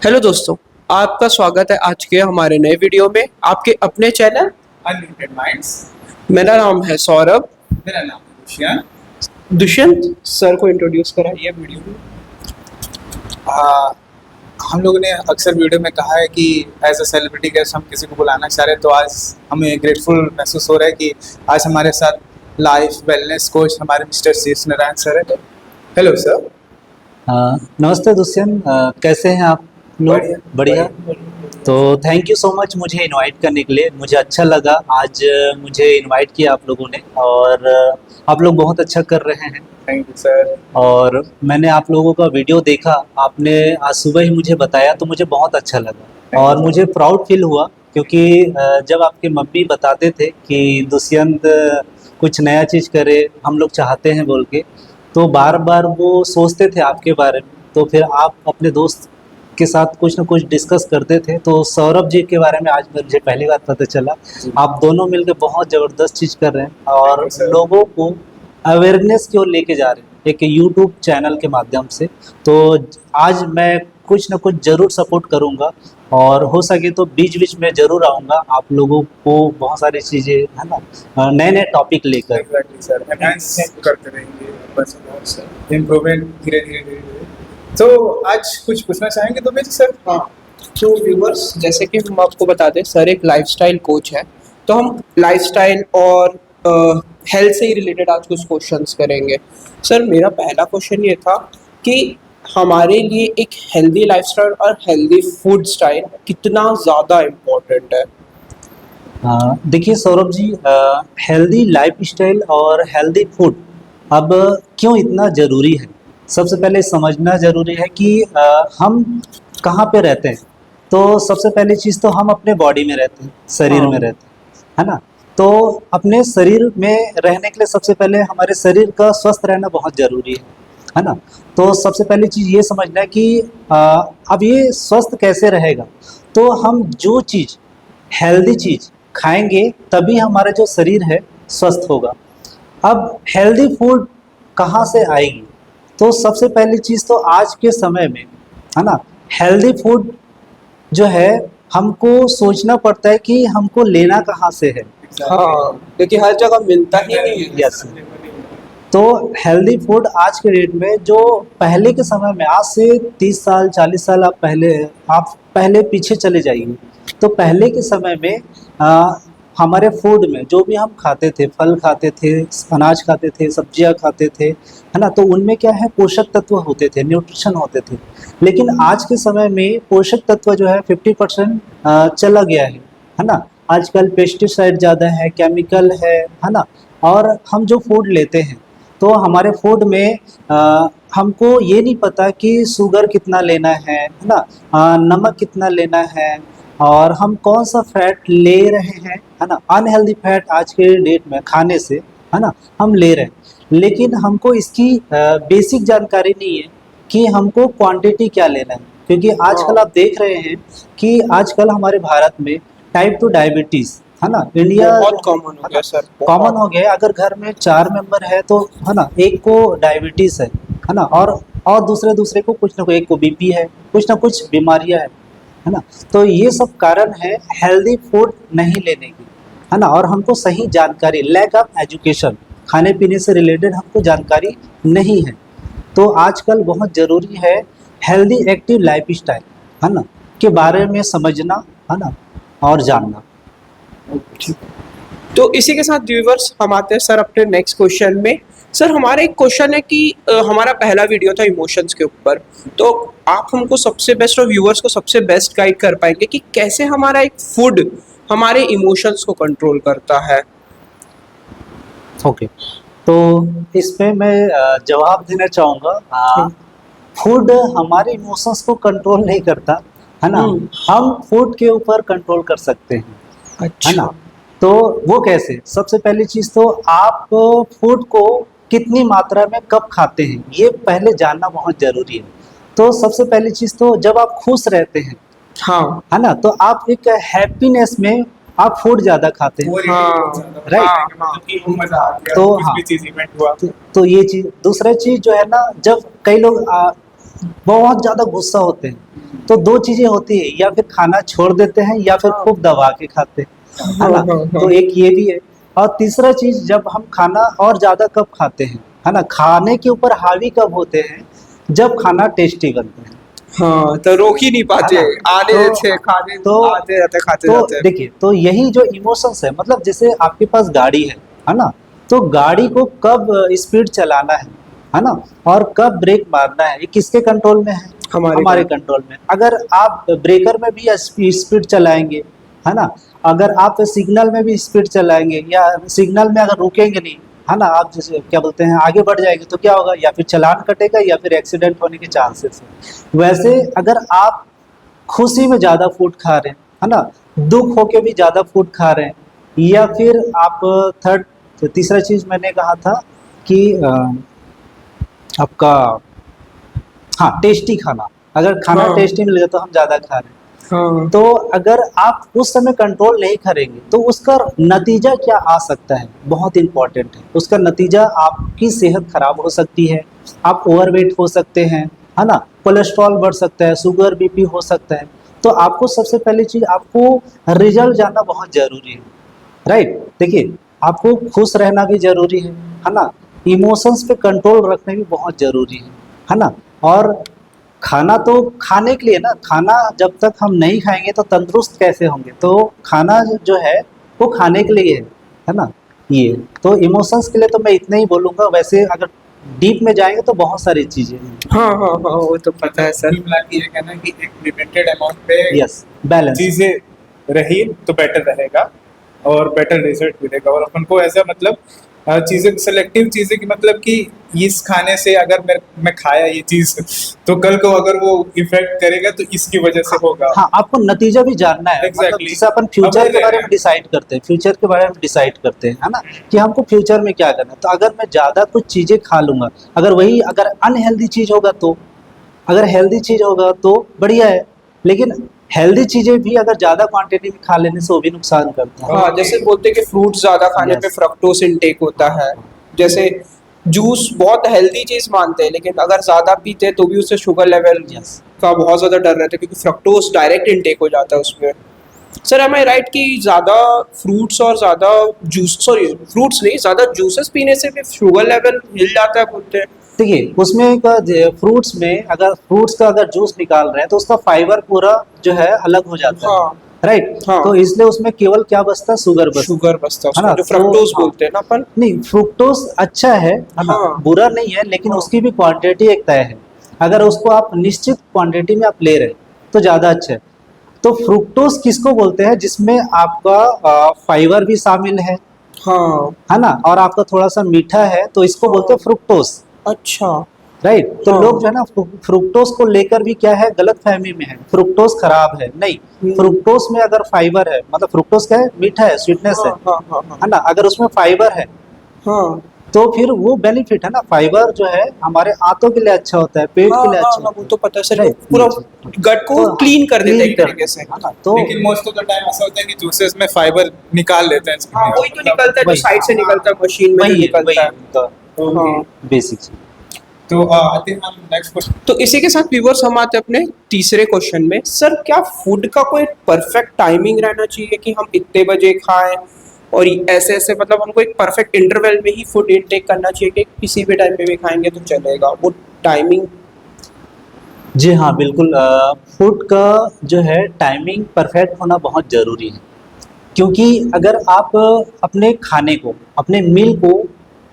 Hello दोस्तों, आपका स्वागत है आज के हमारे नए वीडियो में आपके अपने चैनल अनलिमिटेड माइंड्स। मेरा नाम है सौरभ। मेरा नाम है दुष्यंत। दुष्यंत सर को इंट्रोड्यूस कराइए वीडियो में। आ, हम लोगों ने अक्सर वीडियो में कहा है कि एज अ सेलिब्रिटी गेस्ट हम किसी को बुलाना चाह रहे हैं, तो आज हमें ग्रेटफुल महसूस हो रहा है कि आज हमारे साथ लाइफ वेलनेस कोच हमारे मिस्टर शीर्ष नारायण सर है। तो हेलो सर। नमस्ते दुष्यंत, कैसे हैं आप लोग? बढ़िया। तो थैंक यू सो मच मुझे इनवाइट करने के लिए। मुझे अच्छा लगा आज मुझे इनवाइट किया आप लोगों ने, और आप लोग बहुत अच्छा कर रहे हैं। Thank you sir. और मैंने आप लोगों का वीडियो देखा, आपने आज सुबह ही मुझे बताया तो मुझे बहुत अच्छा लगा और मुझे प्राउड फील हुआ, क्योंकि जब आपके मम्मी बताते थे कि दुष्यंत कुछ नया चीज़ करे, हम लोग चाहते हैं बोल के, तो बार बार वो सोचते थे आपके बारे में। तो फिर आप अपने दोस्त के साथ कुछ ना कुछ डिस्कस करते थे, तो सौरभ जी के बारे में आज मुझे पहली बार पता चला। आप दोनों मिलकर बहुत ज़बरदस्त चीज़ कर रहे हैं और लोगों को अवेयरनेस की ओर लेके जा रहे हैं एक यूट्यूब चैनल के माध्यम से। तो आज मैं कुछ ना कुछ ज़रूर सपोर्ट करूँगा, और हो सके तो बीच बीच में ज़रूर आऊँगा आप लोगों को बहुत सारी चीज़ें, है ना, नए नए टॉपिक लेकर। एग्जैक्टली सर, एनहांस करते रहेंगे, बस इम्प्रूवमेंट धीरे धीरे धीरे धीरे। तो आज कुछ पूछना चाहेंगे तो मेरे सर? हाँ, तो व्यूवर्स, जैसे कि हम आपको बता दें, सर एक लाइफस्टाइल कोच है, तो हम लाइफस्टाइल और हेल्थ से ही रिलेटेड आज कुछ क्वेश्चंस करेंगे। सर, मेरा पहला क्वेश्चन ये था कि हमारे लिए एक हेल्दी लाइफस्टाइल और हेल्दी फूड स्टाइल कितना ज़्यादा इम्पोर्टेंट है? देखिए Saurabh ji, healthy life style और हेल्दी फूड अब क्यों इतना ज़रूरी है? सबसे पहले समझना ज़रूरी है कि हम कहाँ पे रहते हैं। तो सबसे पहली चीज़ तो हम अपने बॉडी में रहते हैं, शरीर में रहते हैं, है ना। तो अपने शरीर में रहने के लिए सबसे पहले हमारे शरीर का स्वस्थ रहना बहुत ज़रूरी है ना। तो सबसे पहली चीज़ ये समझना है कि अब ये स्वस्थ कैसे रहेगा। तो हम जो चीज़ हेल्दी चीज़ खाएंगे तभी हमारा जो शरीर है स्वस्थ होगा। अब हेल्दी फूड कहाँ से आएगी? तो सबसे पहली चीज़ तो आज के समय में, है ना, हेल्दी फूड जो है हमको सोचना पड़ता है कि हमको लेना कहाँ से है। हाँ, क्योंकि हर जगह मिलता ही नहीं है। यस। तो हेल्दी फूड आज के डेट में, जो पहले के समय में, आज से 30 साल 40 साल आप पहले पीछे चले जाइए, तो पहले के समय में हमारे फूड में जो भी हम खाते थे, फल खाते थे, अनाज खाते थे, सब्जियां खाते थे, है ना, तो उनमें क्या है, पोषक तत्व होते थे, न्यूट्रिशन होते थे। लेकिन आज के समय में पोषक तत्व जो है 50% चला गया है ना। आजकल पेस्टिसाइड ज़्यादा है, केमिकल है ना। और हम जो फूड लेते हैं, तो हमारे फूड में हमको ये नहीं पता कि शुगर कितना लेना है ना, नमक कितना लेना है, और हम कौन सा फैट ले रहे हैं, है ना। अनहेल्दी फैट आज के डेट में खाने से, है ना, हम ले रहे हैं, लेकिन हमको इसकी बेसिक जानकारी नहीं है कि हमको क्वांटिटी क्या लेना है। क्योंकि आजकल आप देख रहे हैं कि आजकल हमारे भारत में टाइप 2 डायबिटीज़, है ना, इंडिया बहुत कॉमन हो गया सर, कॉमन हो गया है। अगर घर में 4 मेंबर है तो, है ना, एक को डायबिटीज़ है ना, और दूसरे को कुछ ना कुछ, एक को बीपी है, कुछ ना कुछ बीमारियां है ना। तो ये सब कारण है हेल्दी फूड नहीं लेने की, है ना। और हमको सही जानकारी, लैक ऑफ एजुकेशन, खाने पीने से रिलेटेड हमको जानकारी नहीं है। तो आजकल बहुत ज़रूरी है हेल्दी एक्टिव लाइफ स्टाइल, है ना, के बारे में समझना, है ना, और जानना। तो इसी के साथ व्यूवर्स, हम आते हैं सर अपने नेक्स्ट क्वेश्चन में। सर, हमारा एक क्वेश्चन है कि हमारा पहला वीडियो था इमोशंस के ऊपर, तो आप हमको सबसे बेस्ट और व्यूवर्स को सबसे बेस्ट गाइड कर पाएंगे कि कैसे हमारा एक फूड हमारे इमोशंस को कंट्रोल करता है? ओके, तो इसमें मैं जवाब देना चाहूँगा। फूड हमारे इमोशंस को कंट्रोल नहीं करता, है ना। हम फूड के ऊपर कंट्रोल कर सकते हैं, है ना। तो वो कैसे? सबसे पहली चीज़ तो आप फूड को कितनी मात्रा में कब खाते हैं, ये पहले जानना बहुत ज़रूरी है। तो सबसे पहली चीज़ तो जब आप खुश रहते हैं, हाँ, है ना, तो आप एक हैप्पीनेस में आप फूड ज़्यादा खाते हैं, राइट। तो हाँ, तो ये चीज़। दूसरा चीज़ जो है ना, जब कई लोग बहुत ज़्यादा गुस्सा होते हैं, तो दो चीज़ें होती है, या फिर खाना छोड़ देते हैं या फिर खूब दबा के खाते हैं, है ना। तो एक ये भी है। और तीसरा चीज़, जब हम खाना और ज़्यादा कब खाते हैं, है ना, खाने के ऊपर हावी कब होते हैं, जब खाना टेस्टी बनता है। हाँ, तो रोक ही नहीं पाते, है ना? आने तो- देते खाने, तो- आते रहते खाते तो जाते। देखिए, तो यही जो इमोशंस है, मतलब जैसे आपके पास गाड़ी है ना, तो गाड़ी को कब स्पीड चलाना है ना, और कब ब्रेक मारना है, ये किसके कंट्रोल में है, हमारे कंट्रोल में। अगर आप ब्रेकर में भी स्पीड चलाएंगे, है ना, अगर आप सिग्नल में भी स्पीड चलाएंगे, या सिग्नल में अगर रुकेंगे नहीं, है ना, आप जैसे क्या बोलते हैं आगे बढ़ जाएंगे, तो क्या होगा, या फिर चालान कटेगा या फिर एक्सीडेंट होने के चांसेस है। वैसे अगर आप खुशी में ज़्यादा फूड खा रहे हैं, है ना, दुख होके भी ज़्यादा फूड खा रहे हैं, या फिर आप तीसरा चीज़ मैंने कहा था कि आपका, हाँ, टेस्टी खाना, अगर खाना हाँ। टेस्टी मिलेगा तो हम ज़्यादा खा रहे हैं। हाँ तो अगर आप उस समय कंट्रोल नहीं करेंगे तो उसका नतीजा क्या आ सकता है, बहुत इंपॉर्टेंट है। उसका नतीजा आपकी सेहत खराब हो सकती है, आप ओवरवेट हो सकते हैं, है ना, कोलेस्ट्रॉल बढ़ सकता है, शुगर बीपी हो सकता है। तो आपको सबसे पहली चीज़, आपको रिजल्ट जानना बहुत ज़रूरी है, राइट। देखिए, आपको खुश रहना भी ज़रूरी है ना, इमोशंस पे कंट्रोल रखना भी बहुत ज़रूरी है ना। और खाना तो खाने के लिए ना, खाना जब तक हम नहीं खाएंगे तो तंदुरुस्त कैसे होंगे। तो खाना जो है वो खाने के लिए है ना। ये तो इमोशंस के लिए तो मैं इतना ही बोलूँगा। वैसे अगर डीप में जाएंगे तो बहुत सारी चीज़ें हैं। हाँ हाँ हाँ, वो तो पता है सर। कुल मिला के ये कहना है कि एक लिमिटेड अमाउंट पे यस, बैलेंस। चीजें रही तो बेटर रहेगा और बेटर रिजल्ट मिलेगा। और अपन को ऐसा मतलब चीजें सेलेक्टिव चीजें की, मतलब कि इस खाने से अगर मैं खाया ये चीज तो कल को अगर वो इफेक्ट करेगा तो इसकी वजह से होगा। हाँ, आपको नतीजा भी जानना है। मतलब Exactly. जैसे अपन फ्यूचर के बारे में डिसाइड करते हैं, फ्यूचर के बारे में डिसाइड करते हैं, है ना, कि हमको फ्यूचर में क्या करना है। तो अगर मैं ज़्यादा कुछ चीज़ें खा लूँगा, अगर अनहेल्दी चीज़ होगा तो, अगर हेल्दी चीज़ होगा तो बढ़िया है। लेकिन हेल्दी चीज़ें भी अगर ज़्यादा क्वांटिटी में खा लेने से वो भी नुकसान करता है। हाँ, जैसे बोलते हैं कि फ्रूट ज्यादा खाने Yes. पे फ्रक्टोस इनटेक होता है। जैसे जूस बहुत हेल्दी चीज मानते हैं, लेकिन अगर ज्यादा पीते हैं तो भी उससे शुगर लेवल Yes. का बहुत ज्यादा डर रहता है, क्योंकि फ्रक्टोस डायरेक्ट इनटेक हो जाता है उसमें। सर, एम आई राइट कि ज्यादा फ्रूट्स और ज्यादा जूस, सॉरी फ्रूट्स नहीं, ज्यादा जूसेस पीने से भी शुगर लेवल हिल जाता है बोलते हैं? देखिए, उसमें फ्रूट्स में अगर फ्रूट्स का अगर जूस निकाल रहे हैं तो उसका फाइबर पूरा जो है अलग हो जाता है, हाँ राइट। हाँ। तो इसलिए उसमें केवल क्या बचता है, शुगर बचता शुगर बचता है है ना। उसमें, जो तो फ्रक्टोज हाँ, बोलते हैं ना अपन। नहीं, फ्रुक्टोज अच्छा है ना, हाँ बुरा नहीं है, लेकिन हाँ। उसकी भी क्वांटिटी एक तय है। अगर उसको आप निश्चित क्वांटिटी में आप ले रहे हैं तो ज़्यादा अच्छा है। तो फ्रुक्टोज किसको बोलते हैं, जिसमें आपका फाइबर भी शामिल हाँ है ना, और आपका थोड़ा सा मीठा है, तो इसको बोलते हैं फ्रुक्टोज, अच्छा। राइट। तो हाँ। लोग जो है ना, फ्रुक्टोज को लेकर भी क्या है, गलत फहमी में है, फ्रुक्टोज खराब है, नहीं। फ्रुक्टोज में अगर फाइबर है, मतलब फ्रुक्टोज क्या है, मीठा है, स्वीटनेस हाँ हाँ हाँ हाँ है ना, अगर उसमें फाइबर है हाँ तो फिर वो बेनिफिट है ना। फाइबर जो है हमारे आंतों के लिए अच्छा होता है, पेट हाँ के लिए हाँ अच्छा हाँ, होता वो तो पता है सर, Right, पूरा ये चीज़। गट को तो क्लीन कर देता है एक clean तरीके से। है ना। तो लेकिन मोस्ट ऑफ द टाइम ऐसा होता है कि जूसेस में फाइबर निकाल लेते हैं। हाँ, वही तो निकलता है जो वही- साइड से निकलता है, मशीन में जो वही निकलता है। उनका हाँ। बेसिक चीज। तो आई थिंक हम नेक्स्ट क्वेश्चन। तो इसी के साथ व्यूअर्स हम आते हैं अपने तीसरे क्वेश्चन में। सर, क्या फूड का कोई परफेक्ट टाइमिंग रहना चाहिए कि हम इतने बजे खाएं, और ऐसे ऐसे, मतलब हमको एक परफेक्ट इंटरवल में ही फूड इनटेक करना चाहिए कि किसी भी टाइम पे भी खाएंगे तो चलेगा, वो टाइमिंग? जी हाँ, बिल्कुल। फूड का जो है टाइमिंग परफेक्ट होना बहुत ज़रूरी है। क्योंकि अगर आप अपने खाने को, अपने मील को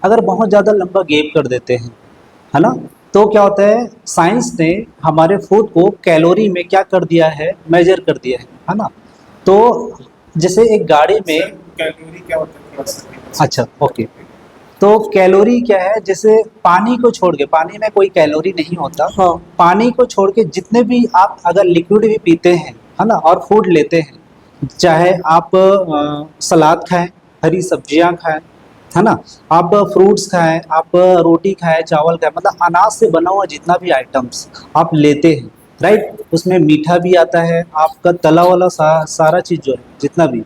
अगर बहुत ज़्यादा लंबा गैप कर देते हैं, है ना, तो क्या होता है, साइंस ने हमारे फूड को कैलोरी में क्या कर दिया है, मेजर कर दिया है ना। तो जैसे एक गाड़ी में, कैलोरी क्या होता है थोड़ा सा? अच्छा, ओके। तो कैलोरी क्या है, जैसे पानी को छोड़ के, पानी में कोई कैलोरी नहीं होता। हाँ पानी को छोड़ के जितने भी आप अगर लिक्विड भी पीते हैं, है ना, और फूड लेते हैं, चाहे आप सलाद खाएं, हरी सब्जियां खाएं, है ना, आप फ्रूट्स खाएं, आप रोटी खाएं, चावल खाएं, मतलब अनाज से बना हुआ जितना भी आइटम्स आप लेते हैं, राइट, उसमें मीठा भी आता है, आपका तला वाला सारा चीज़ जो है जितना भी,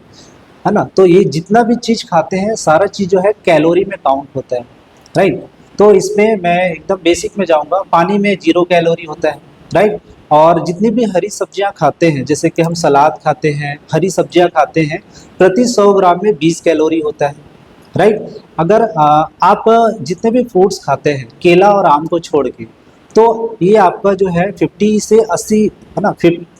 है ना, तो ये जितना भी चीज़ खाते हैं सारा चीज़ जो है कैलोरी में काउंट होता है, राइट। तो इसमें मैं एकदम बेसिक में जाऊंगा। पानी में 0 कैलोरी होता है, राइट। और जितनी भी हरी सब्जियां खाते हैं, जैसे कि हम सलाद खाते हैं, हरी सब्जियां खाते हैं, प्रति 100 ग्राम में 20 कैलोरी होता है, राइट। अगर आप जितने भी फ्रूट्स खाते हैं, केला और आम को छोड़ के, तो ये आपका जो है 50 से 80 है ना,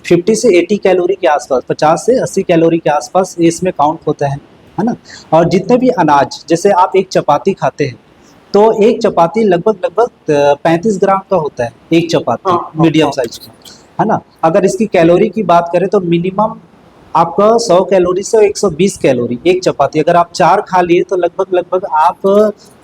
50 से 80 कैलोरी के आसपास, 50 से 80 कैलोरी के आसपास ये इसमें काउंट होता है ना। और जितने भी अनाज, जैसे आप एक चपाती खाते हैं, तो एक चपाती लगभग 35 ग्राम का होता है, एक चपाती मीडियम साइज का, है ना। अगर इसकी कैलोरी की बात करें तो मिनिमम आपका 100 कैलोरी से 120 कैलोरी एक चपाती। अगर आप 4 खा लिए तो लगभग आप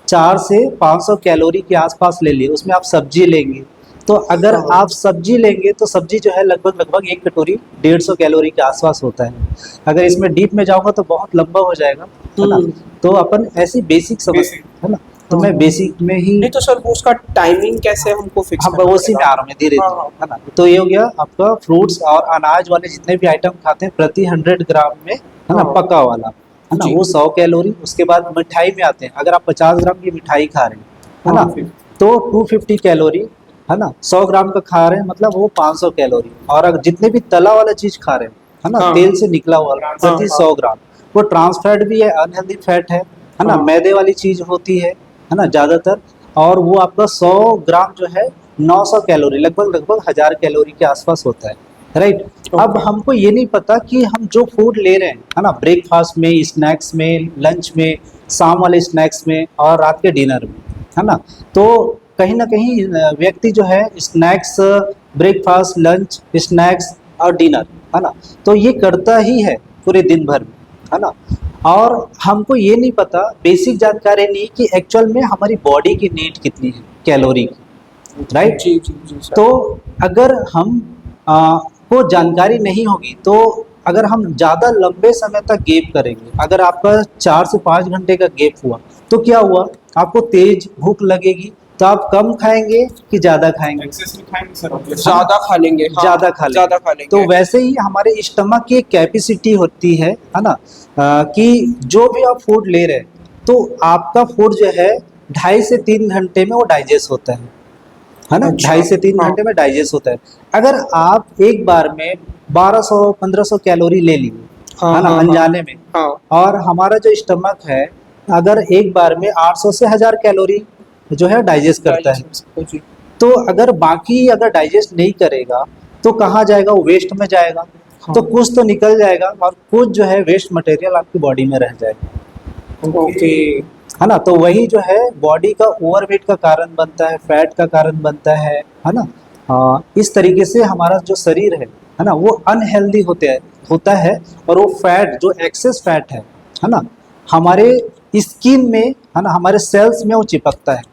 4 से 500 कैलोरी के आसपास ले लिए। उसमें आप सब्जी लेंगे, तो अगर आप सब्जी लेंगे तो सब्जी जो है लगभग एक कटोरी 150 कैलोरी के आसपास होता है। अगर इसमें डीप में जाऊंगा तो बहुत लंबा हो जाएगा, है ना। तो अपन ऐसी बेसिक समझ, है ना। तो मैं बेसिक में ही, नहीं तो सर वो उसका टाइमिंग कैसे हमको फिक्स हम उसी में आ रहा हूँ धीरे धीरे, है ना। तो ये हो गया आपका फ्रूट्स और अनाज वाले जितने भी आइटम खाते हैं प्रति 100 ग्राम में, है ना, पका वाला, है ना, वो 100 कैलोरी। उसके बाद मिठाई में आते हैं, अगर आप 50 ग्राम की मिठाई खा रहे हैं, है ना, तो 250 कैलोरी, है ना। 100 ग्राम का खा रहे हैं मतलब वो 500 कैलोरी। और अगर जितने भी तला वाला चीज खा रहे हैं, है ना, तेल से निकला हुआ प्रति 100 ग्राम, वो ट्रांस फैट भी है, अनहेल्दी फैट है ना, मैदे वाली चीज होती है ना ज्यादातर। और वो आपका 100 ग्राम जो है 900 कैलोरी, लगभग 1000 कैलोरी के आसपास होता है, राइट। अब हमको ये नहीं पता कि हम जो फूड ले रहे हैं, है ना, ब्रेकफास्ट में, स्नैक्स में, लंच में, शाम वाले स्नैक्स में और रात के डिनर में, है ना, तो कहीं ना कहीं व्यक्ति जो है स्नैक्स, ब्रेकफास्ट, लंच, स्नैक्स और डिनर, है ना, तो ये करता ही है पूरे दिन भर में, है ना। और हमको ये नहीं पता, बेसिक जानकारी नहीं कि एक्चुअल में हमारी बॉडी की नीड कितनी है कैलोरी की, राइट। जी जी जी सर। तो अगर हम को जानकारी नहीं होगी, तो अगर हम ज़्यादा लंबे समय तक गैप करेंगे, अगर आपका 4 से 5 घंटे का गैप हुआ तो क्या हुआ, आपको तेज भूख लगेगी, तो आप कम खाएंगे कि ज़्यादा खाएंगे? ज्यादा खा लेंगे, हाँ, ज़्यादा खा लेंगे। ज्यादा खा लेंगे। तो वैसे ही हमारे स्टमक की एक कैपेसिटी होती है ना, कि जो भी आप फूड ले रहे हैं, तो आपका फूड जो है 2.5 से 3 घंटे में वो डाइजेस्ट होता है ना। अच्छा, 2.5 से 3 हाँ। घंटे में डाइजेस्ट होता है। अगर आप एक बार में 1200-1500 कैलोरी ले लिए, हाँ, है ना, हाँ, अनजाने में, हाँ। और हमारा जो स्टमक है अगर एक बार में 800 से 1000 कैलोरी जो है डाइजेस्ट करता है, जी। तो अगर बाकी अगर डाइजेस्ट नहीं करेगा तो कहाँ जाएगा, वो वेस्ट में जाएगा। हाँ। तो कुछ तो निकल जाएगा और कुछ जो है वेस्ट मटेरियल आपकी बॉडी में रह जाएगा, ओके। है ना। तो वही जो है बॉडी का ओवरवेट का कारण बनता है, फैट का कारण बनता है ना। इस तरीके से हमारा जो शरीर है ना, वो अनहेल्दी होता है। और वो फैट, जो एक्सेस फैट है ना, हमारे स्किन में, है ना, हमारे सेल्स में वो चिपकता है।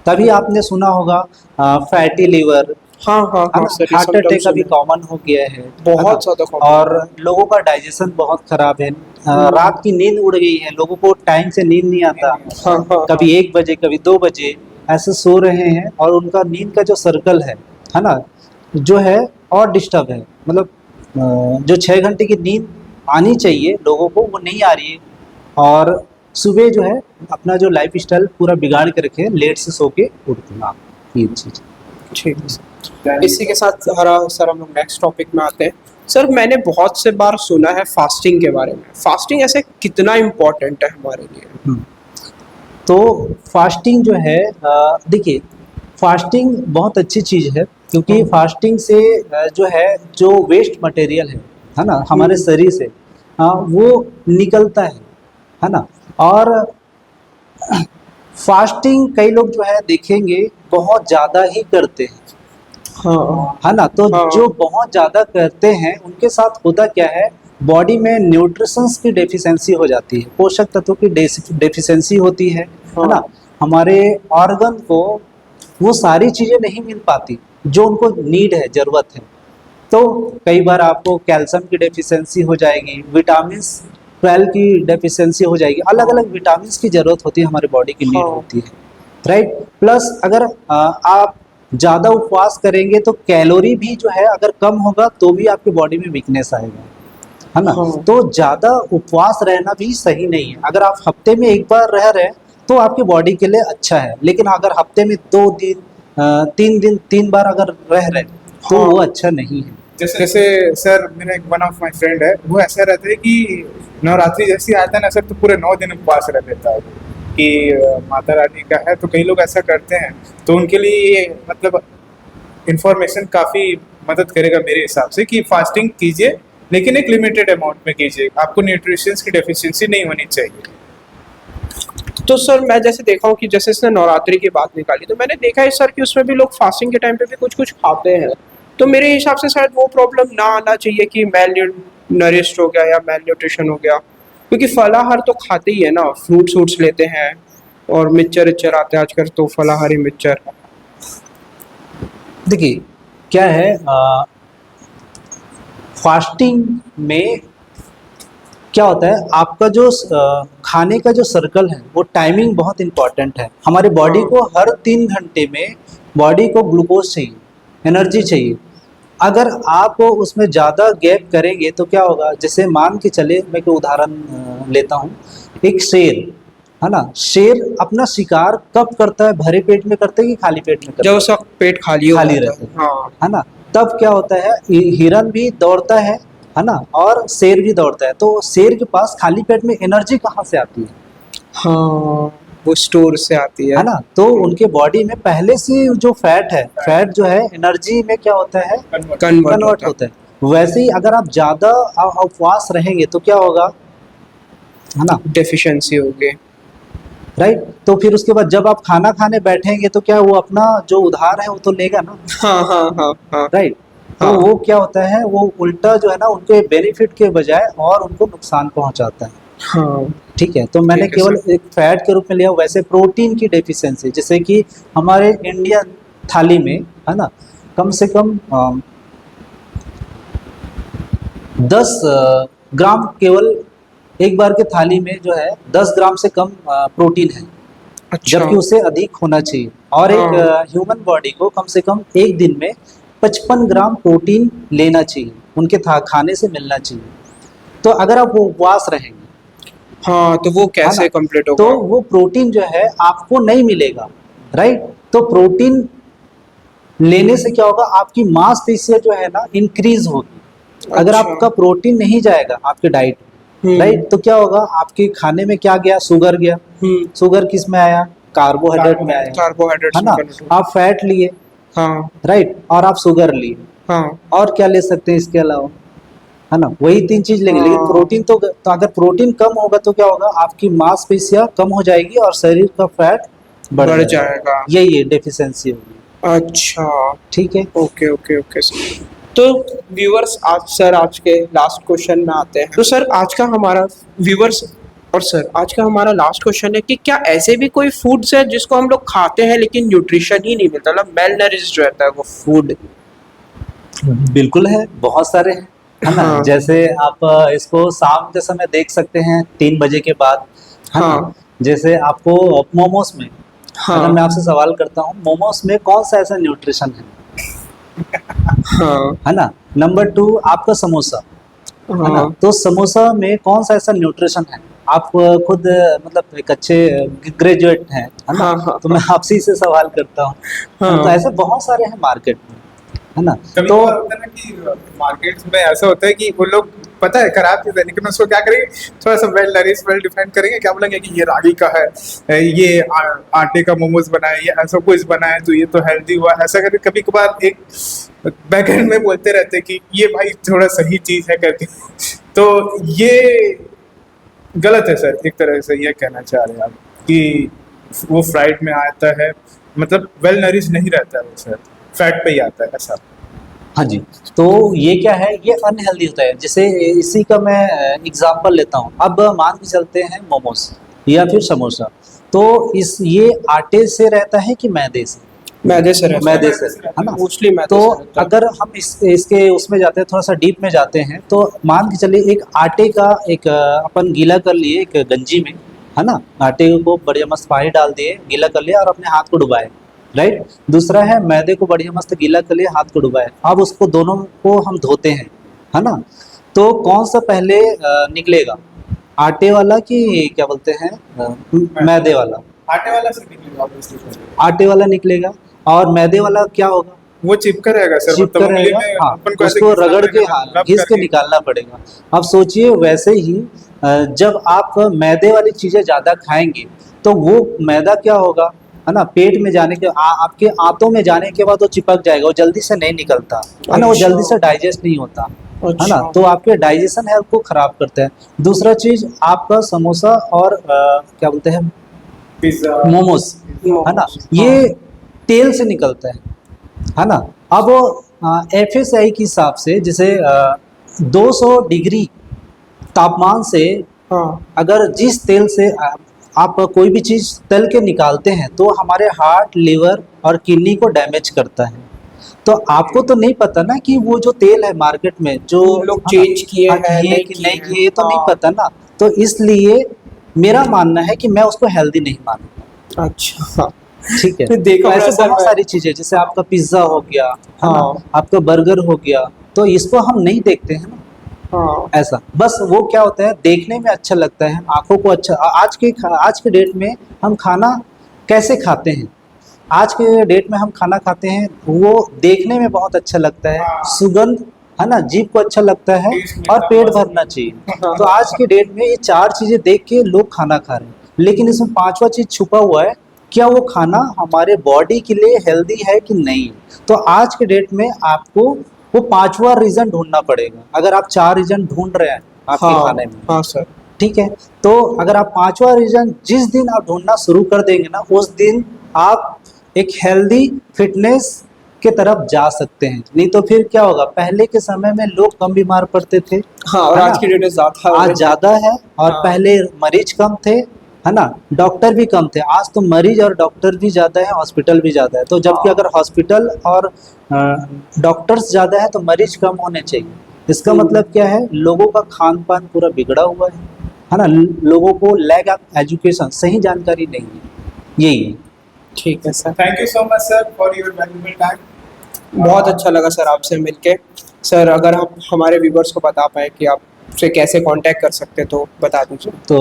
तभी आपने सुना होगा फैटी लीवर, हाँ हाँ हाँ सर, ये हार्ट अटैक symptoms अभी में कॉमन हो गया है बहुत ना? ज्यादा common। और लोगों का डाइजेशन बहुत खराब है, रात की नींद उड़ गई है, लोगों को टाइम से नींद नहीं आता, हाँ हाँ कभी 1 बजे कभी 2 बजे ऐसे सो रहे हैं, और उनका नींद का जो सर्कल है ना, जो है और डिस्टर्ब है। मतलब जो 6 घंटे की नींद आनी चाहिए लोगों को, वो नहीं आ रही है। और सुबह जो है अपना जो लाइफ स्टाइल पूरा बिगाड़ के रखे, लेट से सो के उठते हैं आप, ये चीज़। ठीक है सर। इसी के साथ सर हम लोग नेक्स्ट टॉपिक में आते हैं। सर मैंने बहुत से बार सुना है फास्टिंग के बारे में, फास्टिंग ऐसे कितना इम्पोर्टेंट है हमारे लिए? तो फास्टिंग जो है, देखिए, फास्टिंग बहुत अच्छी चीज़ है, क्योंकि फास्टिंग से जो है, जो वेस्ट मटेरियल है ना, हमारे शरीर से वो निकलता है ना। और फास्टिंग कई लोग जो है देखेंगे बहुत ज़्यादा ही करते हैं, हाँ है ना। तो हाँ। जो बहुत ज़्यादा करते हैं उनके साथ होता क्या है, बॉडी में न्यूट्रिशंस की डेफिशिएंसी हो जाती है, पोषक तत्वों की डेफिशिएंसी होती है ना। हमारे ऑर्गन को वो सारी चीज़ें नहीं मिल पाती जो उनको नीड है, ज़रूरत है। तो कई बार आपको कैल्शियम की डेफिशिएंसी हो जाएगी, विटामिन 12 की डेफिशिएंसी हो जाएगी, अलग अलग विटामिन की ज़रूरत होती है, हमारे बॉडी की नीड होती है, राइट। प्लस अगर आप ज़्यादा उपवास करेंगे तो कैलोरी भी जो है अगर कम होगा तो भी आपकी बॉडी में वीकनेस आएगा, है ना। तो ज़्यादा उपवास रहना भी सही नहीं है। अगर आप हफ्ते में एक बार रह रहे हैं तो आपकी बॉडी के लिए अच्छा है। लेकिन अगर हफ्ते में 2 दिन 3 दिन 3 बार अगर रह रहे तो हाँ। वो अच्छा नहीं है। जैसे सर, मेरा एक वन ऑफ माय फ्रेंड है, वो ऐसा रहता है कि नवरात्रि जैसे ही आता है ना सर, तो पूरे 9 दिन उपवास रह लेता है कि माता रानी का है। तो कई लोग ऐसा करते हैं, तो उनके लिए ये मतलब इंफॉर्मेशन काफ़ी मदद करेगा मेरे हिसाब से कि फास्टिंग कीजिए, लेकिन एक लिमिटेड अमाउंट में कीजिए। आपको न्यूट्रिशंस की डेफिशिएंसी नहीं होनी चाहिए। तो सर मैं जैसे देखा हूँ कि जैसे इसने नवरात्रि की बात निकाली, तो मैंने देखा है सर कि उसमें भी लोग फास्टिंग के टाइम पे भी कुछ कुछ खाते हैं। तो मेरे हिसाब से शायद वो प्रॉब्लम ना आना चाहिए कि मेल नरिश्ड हो गया या मेल न्यूट्रिशन हो गया, क्योंकि फलाहार तो खाते ही है ना, फ्रूट्स व्रूट्स लेते हैं और मिक्सचर इच्चर आते हैं आजकल, तो फलाहारी मिक्सचर। देखिए क्या है, फास्टिंग में क्या होता है, आपका जो खाने का जो सर्कल है वो टाइमिंग बहुत इंपॉर्टेंट है। हमारी बॉडी को हर 3 घंटे में बॉडी को ग्लूकोज चाहिए, एनर्जी चाहिए। अगर आप उसमें ज़्यादा गैप करेंगे तो क्या होगा, जैसे मान के चले, मैं कोई उदाहरण लेता हूँ। एक शेर है ना, शेर अपना शिकार कब करता है, भरे पेट में करता है कि खाली पेट में करता जब उसका पेट खाली हो खाली जाता रहता है। हाँ है ना। तब क्या होता है, हिरन भी दौड़ता है ना, और शेर भी दौड़ता है। तो शेर के पास खाली पेट में एनर्जी कहाँ से आती हाँ, वो स्टोर से आती है ना। तो उनके बॉडी में पहले से जो फैट है, फैट जो है एनर्जी में क्या होता है, कन्वर्ट कन्वर्ट होता है। वैसे ही अगर आप ज़्यादा उपवास रहेंगे तो क्या होगा, है ना, डेफिशिएंसी होगी। राइट। तो फिर उसके बाद जब आप खाना खाने बैठेंगे तो क्या वो अपना जो उधार है वो तो लेगा ना, हाँ हाँ हाँ हाँ राइट। तो हाँ। वो क्या होता है, वो उल्टा जो है ना, उनको बेनिफिट के बजाय और उनको नुकसान पहुंचाता है। हाँ ठीक है, तो मैंने ठीक है केवल सर। एक फैट के रूप में लिया। वैसे प्रोटीन की डेफिशिएंसी, जैसे कि हमारे इंडियन थाली में है ना, कम से कम 10 ग्राम, केवल एक बार के थाली में जो है 10 ग्राम से कम प्रोटीन है, अच्छा। जबकि उससे अधिक होना चाहिए। और एक हाँ ह्यूमन बॉडी को कम से कम एक दिन में 55 ग्राम प्रोटीन लेना चाहिए, उनके खाने से मिलना चाहिए। तो अगर आप वो उपवास रहेंगे, हाँ, तो वो है ना, कैसे कंप्लीट तो होगा? वो प्रोटीन जो है आपको नहीं मिलेगा, राइट। तो प्रोटीन लेने से क्या होगा, आपकी मांसपेशियां जो है ना इंक्रीज होगी। अगर अच्छा। आपका प्रोटीन नहीं जाएगा आपके डाइट में, राइट, तो क्या होगा, आपके खाने में क्या गया, शुगर गया। शुगर किस में आया, कार्बोहाइड्रेट में आया, कार्बोहाइड्रेट्स है में ना। कन्वर्ट होगा। आप फैट लिए, हाँ राइट, और आप शुगर लिए, हाँ और क्या ले सकते हैं इसके अलावा, है ना। वही 3 चीज लेंगे, लेकिन हाँ। प्रोटीन तो अगर प्रोटीन कम होगा तो क्या होगा, आपकी मांसपेशियां कम हो जाएगी और शरीर का फैट बढ़ बढ़ जाएगा। जाएगा। यही डेफिशिएंसी होगी। अच्छा। ठीक है। Okay okay okay sir. तो व्यूअर्स, आज के लास्ट क्वेश्चन में आते हैं। तो सर आज का हमारा व्यूअर्स और सर आज का हमारा लास्ट क्वेश्चन है कि क्या ऐसे भी कोई फूड्स है जिसको हम लोग खाते हैं लेकिन न्यूट्रिशन ही नहीं मिलता, मतलब मेल नरिश्ड रहता है वो फूड? बिल्कुल है, बहुत सारे हैं, है ना। हाँ जैसे आप इसको शाम के समय देख सकते हैं 3 बजे के बाद, है ना। हाँ जैसे आपको मोमोज में, अगर मैं हाँ आपसे सवाल करता हूँ, मोमोज में कौन सा ऐसा न्यूट्रिशन हाँ है ना। नंबर 2 आपका समोसा, है ना। हाँ तो समोसा में कौन सा ऐसा न्यूट्रिशन है। आप खुद मतलब एक अच्छे ग्रेजुएट हैं, है ना। हाँ हाँ तो मैं आपसे से सवाल करता हूँ, है ना? तो हाँ ऐसे बहुत सारे हैं मार्केट में, है ना। कभी तो कभार होता है ना कि मार्केट्स में ऐसा होता है कि वो लोग पता है खराब चीज है, लेकिन उसको क्या करेंगे, थोड़ा सा वेल नरिश, वेल डिफाइंड करेंगे, क्या बोलेंगे कि ये रागी का है, ये आटे का मोमोज बना है, ये ऐसा कुछ बना है, तो ये तो हेल्दी हुआ। ऐसा करके कभी कभार एक बैकएंड में बोलते रहते हैं कि ये भाई थोड़ा सही चीज है करके। तो ये गलत है सर, एक तरह से ये कहना चाह रहे हैं आप कि वो फ्राइड में आता है, मतलब वेल नरिश नहीं रहता है वो सर, फैट पे ही आता है ऐसा। हाँ जी, तो ये क्या है, ये अनहेल्दी होता है। जैसे इसी का मैं एग्जांपल लेता हूँ। अब मान के चलते हैं मोमोज या फिर समोसा, तो ये आटे से रहता है कि मैदे से, मैदे से रहता मैदे है। से, है ना। मोस्टली मैदे तो से रहता है। अगर हम इसके उसमें जाते हैं, थोड़ा सा डीप में जाते हैं, तो मान के चलिए एक आटे का एक अपन गीला कर लिए एक गंजी में, है ना। आटे को बढ़िया मस्त पानी डाल दिए, गीला कर लिया और अपने हाथ को डुबाए, राइट। दूसरा है मैदे को बढ़िया मस्त गीला कर लिया, हाथ को डुबाए। अब उसको दोनों को हम धोते हैं, है ना। तो कौन सा पहले निकलेगा, आटे वाला कि क्या बोलते हैं मैदे वाला? आटे वाला से निकलेगा obviously सर। आटे वाला निकलेगा, और मैदे वाला क्या होगा? वो चिपका रहेगा सर, चिपका मतलब उंगली रहेगा, में हाँ, अपन को ऐसे उसको घिसना रगड़ के, पड़ेगा, हाँ, rub घिस के करके। निकालना पड़ेगा। अब सोचिए वैसे ही जब आप मैदे वाली चीजें ज्यादा खाएंगे तो वो मैदा क्या होगा, है ना, पेट में जाने के आपके आंतों में जाने के बाद वो चिपक जाएगा, वो जल्दी से नहीं निकलता, है ना, वो अच्छा। जल्दी से डाइजेस्ट नहीं होता, है ना, अच्छा। तो आपके डाइजेशन हेल्थ को खराब करता है। दूसरा चीज आपका समोसा और क्या बोलते हैं, पिज्जा, मोमोज, है ना, मोमोज, ये तेल से निकलता है ना। अब FSI के हिसाब से जैसे 200 डिग्री तापमान से हाँ। अगर जिस तेल से आप कोई भी चीज़ तल के निकालते हैं तो हमारे हार्ट, लिवर और किडनी को डैमेज करता है। तो आपको तो नहीं पता ना कि वो जो तेल है मार्केट में जो लोग है ना, चेंज किए हाँ, हैं, किए नहीं कि किए नहीं हैं। किए, ये तो नहीं हाँ। पता ना। तो इसलिए मेरा मानना है कि मैं उसको हेल्दी नहीं मानूंगा। अच्छा। ठीक है, फिर देखो तो ऐसे सर, बहुत मैं- सारी चीजें, जैसे आपका पिज्जा हो गया, है ना, हाँ। आपका बर्गर हो गया, तो इसको हम नहीं देखते हैं ना, हाँ। ऐसा बस वो क्या होता है, देखने में अच्छा लगता है, आंखों को अच्छा। आज के डेट में हम खाना कैसे खाते हैं, आज के डेट में हम खाना खाते हैं वो देखने में बहुत अच्छा लगता है, सुगंध, है ना, जीभ को अच्छा लगता है, टेस्ट में और था पेट बस। भरना चाहिए। तो आज के डेट में ये चार चीजें देख के लोग खाना खा रहे हैं, लेकिन इसमें पांचवा चीज छुपा हुआ है, क्या वो खाना हमारे बॉडी के लिए हेल्दी है कि नहीं। तो आज के डेट में आपको वो पांचवा रीजन ढूंढना पड़ेगा, अगर आप चार रीजन ढूंढ रहे हैं आपके हाँ। खाने में, हाँ सर। ठीक है, तो अगर आप पांचवा रीजन जिस दिन आप ढूंढना शुरू कर देंगे ना, उस दिन आप एक हेल्दी फिटनेस के तरफ जा सकते हैं। नहीं तो फिर क्या होगा, पहले के समय में लोग कम बीमार पड़ते थे, हाँ, और है आज ना? की डेट में ज्यादा हो आज गए। ज्यादा है, और हाँ। पहले मरीज कम थे, है ना, डॉक्टर भी कम थे। आज तो मरीज और डॉक्टर भी ज्यादा है, हॉस्पिटल भी ज्यादा है। तो जबकि हाँ। अगर हॉस्पिटल और डॉक्टर्स ज्यादा है तो मरीज कम होने चाहिए। इसका मतलब क्या है, लोगों का खान पान पूरा बिगड़ा हुआ है ना, लोगों को लैक ऑफ एजुकेशन, सही जानकारी नहीं है, यही है। ठीक है sir. Thank you so much sir for your valuable time. बहुत अच्छा लगा सर आपसे मिलके। सर अगर हम हमारे व्यूवर्स को बता पाए कि आपसे कैसे कांटेक्ट कर सकते हैं तो बता दीजिए। तो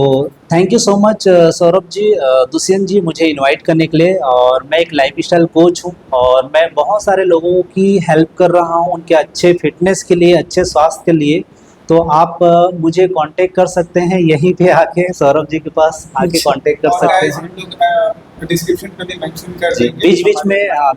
thank you so much Saurabh ji, Dushyant ji, मुझे इनवाइट करने के लिए। और मैं एक लाइफ स्टाइल कोच हूँ, और मैं बहुत सारे लोगों की हेल्प कर रहा हूँ उनके अच्छे फिटनेस के लिए, अच्छे स्वास्थ्य के लिए। तो आप मुझे कांटेक्ट कर सकते हैं यहीं पे आके, सौरभ जी के पास आके अच्छा। कांटेक्ट कर और सकते guys, हैं। हम लोग डिस्क्रिप्शन पे भी मेंशन कर जी, देंगे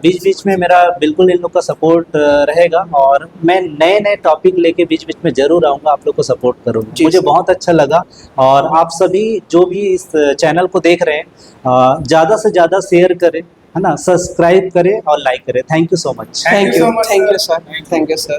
बीच बीच में मेरा बिल्कुल इन लोग का सपोर्ट रहेगा, और मैं नए नए टॉपिक लेके बीच बीच में जरूर आऊँगा, आप लोग को सपोर्ट करूँगा। जी मुझे सर। बहुत अच्छा लगा। और आप सभी जो भी इस चैनल को देख रहे हैं, ज़्यादा से ज़्यादा शेयर करें, है ना, सब्सक्राइब करें और लाइक करें। Thank you so much. Thank you so much, thank you sir. Sir. Thank you sir.